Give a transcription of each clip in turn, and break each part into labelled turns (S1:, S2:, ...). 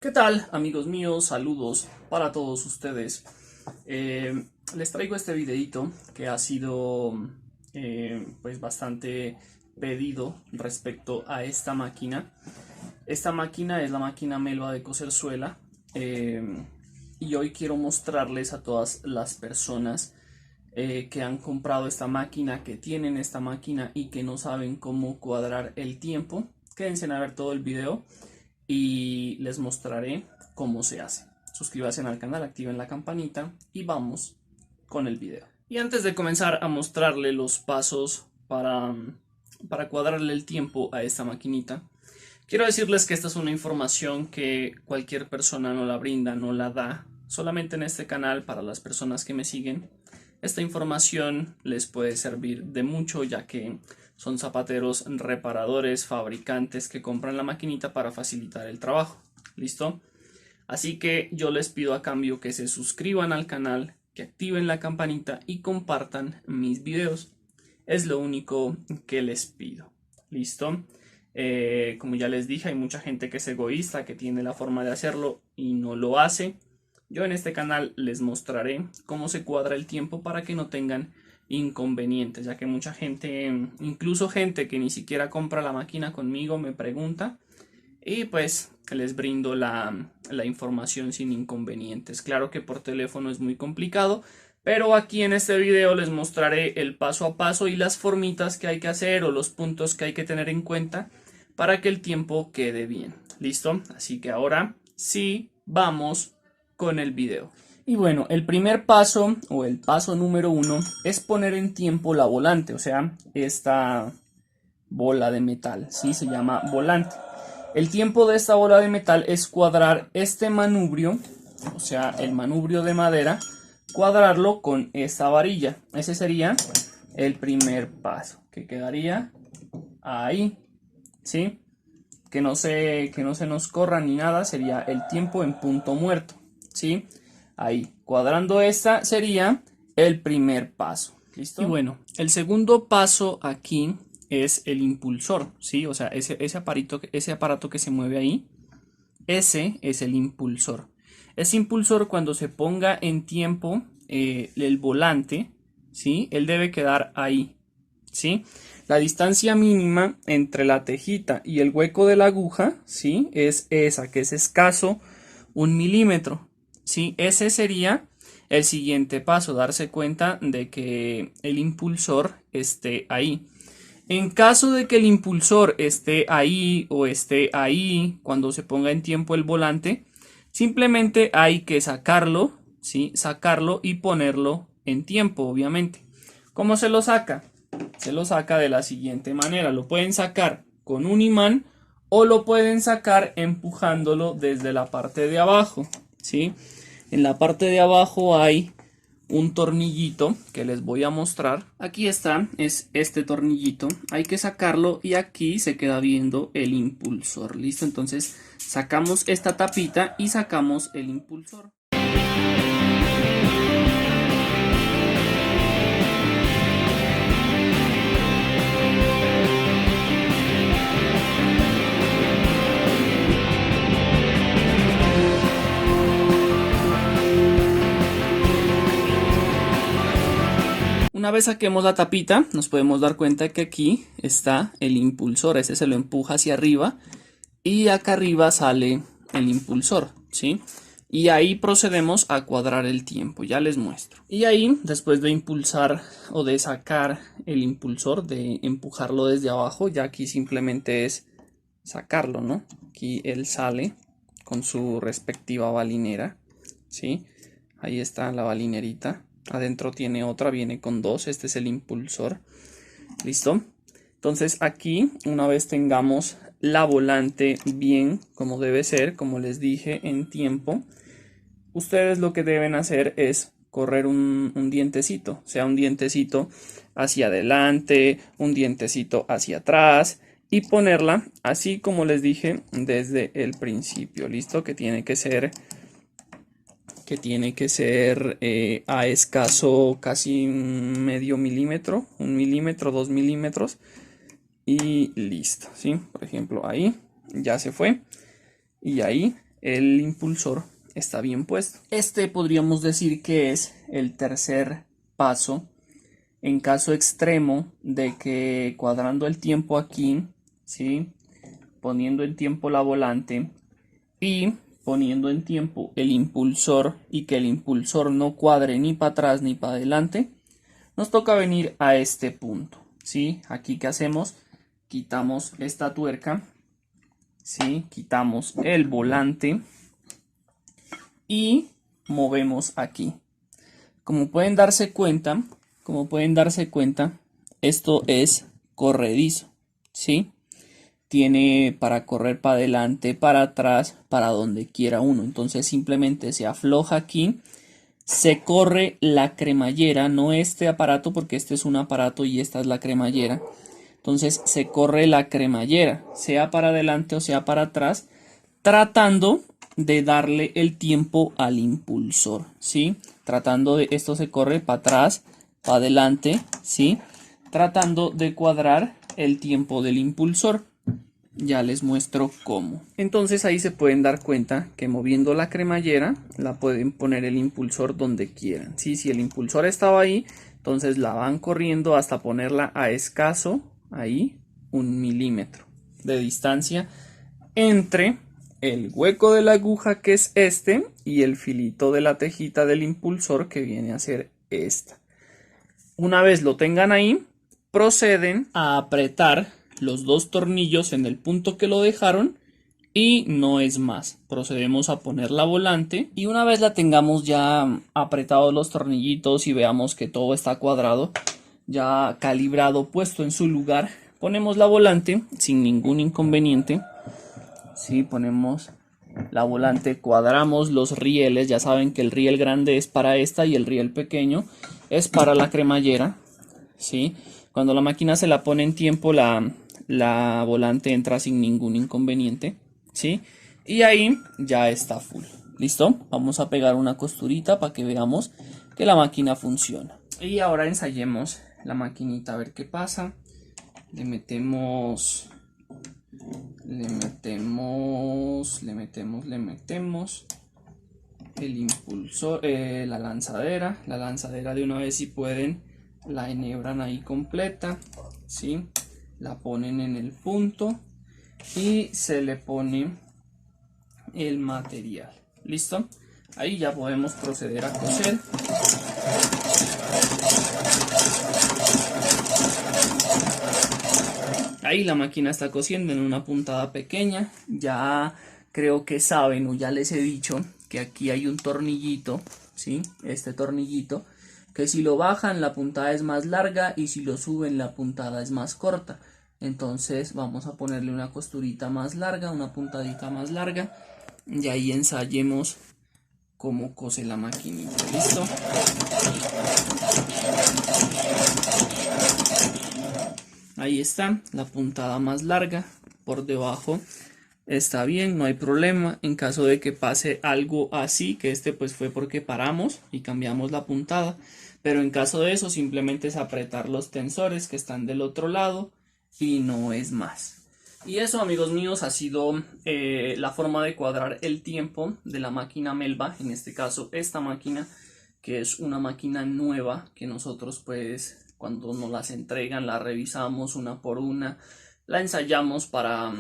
S1: ¿Qué tal, amigos míos? Saludos para todos ustedes. Les traigo este videito que ha sido pues bastante pedido respecto a esta máquina. Esta máquina es la máquina Melba de coser suela, y hoy quiero mostrarles a todas las personas que han comprado esta máquina, que tienen esta máquina y que no saben cómo cuadrar el tiempo. Quédense a ver todo el video y les mostraré cómo se hace. Suscríbanse al canal, activen la campanita y vamos con el video. Y antes de comenzar a mostrarle los pasos para cuadrarle el tiempo a esta maquinita, quiero decirles que esta es una información que cualquier persona no la brinda, no la da. Solamente en este canal, para las personas que me siguen, esta información les puede servir de mucho, ya que son zapateros, reparadores, fabricantes que compran la maquinita para facilitar el trabajo. ¿Listo? Así que yo les pido a cambio que se suscriban al canal, que activen la campanita y compartan mis videos. Es lo único que les pido. ¿Listo? Como ya les dije, hay mucha gente que es egoísta, que tiene la forma de hacerlo y no lo hace. Yo en este canal les mostraré cómo se cuadra el tiempo para que no tengan inconvenientes, ya que mucha gente, incluso gente que ni siquiera compra la máquina conmigo, me pregunta y pues les brindo la información sin inconvenientes. Claro que por teléfono es muy complicado, pero aquí en este video les mostraré el paso a paso y las formitas que hay que hacer o los puntos que hay que tener en cuenta para que el tiempo quede bien. ¿Listo? Así que ahora sí, vamos con el video. Y bueno, el primer paso o el paso número 1 es poner en tiempo la volante, o sea, esta bola de metal, ¿sí? Se llama volante. El tiempo de esta bola de metal es cuadrar este manubrio, o sea, el manubrio de madera, cuadrarlo con esta varilla. Ese sería el primer paso, que quedaría ahí, ¿sí? Que no se nos corra ni nada, sería el tiempo en punto muerto, ¿sí? Ahí, cuadrando esta sería el primer paso. ¿Listo? Y bueno, el segundo paso aquí es el impulsor, ¿sí? O sea, ese aparato que se mueve ahí, ese es el impulsor. Ese impulsor, cuando se ponga en tiempo el volante, ¿sí? Él debe quedar ahí, ¿sí? La distancia mínima entre la tejita y el hueco de la aguja, ¿sí? Es esa, que es escaso 1 milímetro, ¿sí? Ese sería el siguiente paso, darse cuenta de que el impulsor esté ahí. En caso de que el impulsor esté ahí o esté ahí cuando se ponga en tiempo el volante, simplemente hay que sacarlo, ¿sí? Sacarlo y ponerlo en tiempo, obviamente. ¿Cómo se lo saca? Se lo saca de la siguiente manera. Lo pueden sacar con un imán o lo pueden sacar empujándolo desde la parte de abajo, ¿sí? En la parte de abajo hay un tornillito que les voy a mostrar. Aquí está, es este tornillito. Hay que sacarlo y aquí se queda viendo el impulsor. ¿Listo? Entonces sacamos esta tapita y sacamos el impulsor. Una vez saquemos la tapita, nos podemos dar cuenta que aquí está el impulsor. Ese se lo empuja hacia arriba y acá arriba sale el impulsor, ¿sí? Y ahí procedemos a cuadrar el tiempo, ya les muestro. Y ahí, después de impulsar o de sacar el impulsor, de empujarlo desde abajo, ya aquí simplemente es sacarlo, ¿no? Aquí él sale con su respectiva balinera, ¿sí? Ahí está la balinerita. Adentro tiene otra, viene con dos. Este es el impulsor. ¿Listo? Entonces aquí, una vez tengamos la volante bien como debe ser, como les dije, en tiempo, ustedes lo que deben hacer es correr un dientecito, o sea, un dientecito hacia adelante, un dientecito hacia atrás y ponerla así como les dije desde el principio. ¿Listo? Que tiene que ser a escaso casi medio milímetro, 1 milímetro, 2 milímetros y listo, ¿sí? Por ejemplo, ahí ya se fue y ahí el impulsor está bien puesto. Este podríamos decir que es el tercer paso en caso extremo de que cuadrando el tiempo aquí, ¿sí? Poniendo en tiempo la volante y poniendo en tiempo el impulsor y que el impulsor no cuadre ni para atrás ni para adelante, nos toca venir a este punto, ¿sí? Aquí, ¿qué hacemos? Quitamos esta tuerca, ¿sí? Quitamos el volante y movemos aquí. Como pueden darse cuenta, esto es corredizo, ¿sí? Tiene para correr para adelante, para atrás, para donde quiera uno. Entonces simplemente se afloja aquí, se corre la cremallera, no este aparato porque este es un aparato y esta es la cremallera. Entonces se corre la cremallera, sea para adelante o sea para atrás, tratando de darle el tiempo al impulsor, ¿sí? Tratando de, esto se corre para atrás, para adelante, ¿sí? Tratando de cuadrar el tiempo del impulsor. Ya les muestro cómo. Entonces ahí se pueden dar cuenta que moviendo la cremallera la pueden poner el impulsor donde quieran, ¿sí? Si el impulsor estaba ahí, entonces la van corriendo hasta ponerla a escaso, ahí, 1 milímetro de distancia entre el hueco de la aguja, que es este, y el filito de la tejita del impulsor, que viene a ser esta. Una vez lo tengan ahí, proceden a apretar los dos tornillos en el punto que lo dejaron y no es más. Procedemos a poner la volante y una vez la tengamos ya apretados los tornillitos y veamos que todo está cuadrado, ya calibrado, puesto en su lugar, ponemos la volante sin ningún inconveniente. Sí, ponemos la volante, cuadramos los rieles, ya saben que el riel grande es para esta y el riel pequeño es para la cremallera, ¿sí? Cuando la máquina se la pone en tiempo, la volante entra sin ningún inconveniente, ¿sí? Y ahí ya está full. ¿Listo? Vamos a pegar una costurita para que veamos que la máquina funciona. Y ahora ensayemos la maquinita a ver qué pasa. Le metemos el impulsor, la lanzadera de una vez, si pueden, la enhebran ahí completa, ¿sí? La ponen en el punto y se le pone el material. ¿Listo? Ahí ya podemos proceder a coser. Ahí la máquina está cosiendo en una puntada pequeña. Ya creo que saben, o ya les he dicho, que aquí hay un tornillito, ¿sí? Este tornillito, que si lo bajan la puntada es más larga y si lo suben la puntada es más corta. Entonces vamos a ponerle una costurita más larga, una puntadita más larga, y ahí ensayemos cómo cose la maquinita. ¿Listo? Ahí está, la puntada más larga por debajo. Está bien, no hay problema. En caso de que pase algo así, que este pues fue porque paramos y cambiamos la puntada. Pero en caso de eso, simplemente es apretar los tensores que están del otro lado y no es más. Y eso, amigos míos, ha sido la forma de cuadrar el tiempo de la máquina Melba. En este caso, esta máquina, que es una máquina nueva que nosotros pues cuando nos las entregan la revisamos una por una, la ensayamos para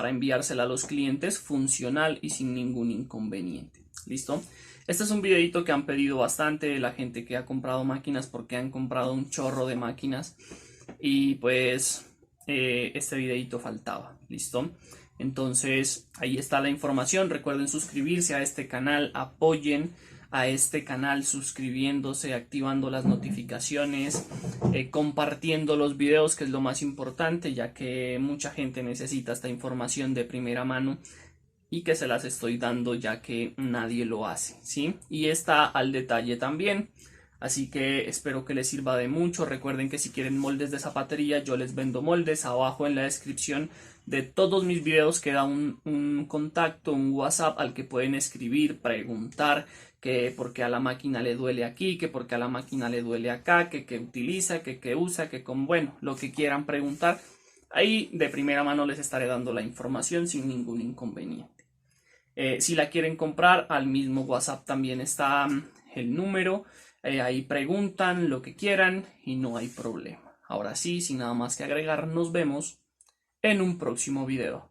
S1: enviársela a los clientes funcional y sin ningún inconveniente. ¿Listo? Este es un videito que han pedido bastante la gente que ha comprado máquinas, porque han comprado un chorro de máquinas y pues este videito faltaba. ¿Listo? Entonces ahí está la información. Recuerden suscribirse a este canal, apoyen a este canal suscribiéndose, activando las notificaciones, compartiendo los videos, que es lo más importante, ya que mucha gente necesita esta información de primera mano y que se las estoy dando ya que nadie lo hace, ¿sí? Y está al detalle también. Así que espero que les sirva de mucho. Recuerden que si quieren moldes de zapatería, yo les vendo moldes. Abajo en la descripción de todos mis videos queda un contacto, un WhatsApp al que pueden escribir, preguntar que por qué a la máquina le duele aquí, que por qué a la máquina le duele acá, que utiliza, que usa, que con, bueno, lo que quieran preguntar. Ahí de primera mano les estaré dando la información sin ningún inconveniente. Si la quieren comprar, al mismo WhatsApp también está el número. Ahí preguntan lo que quieran y no hay problema. Ahora sí, sin nada más que agregar, nos vemos en un próximo video.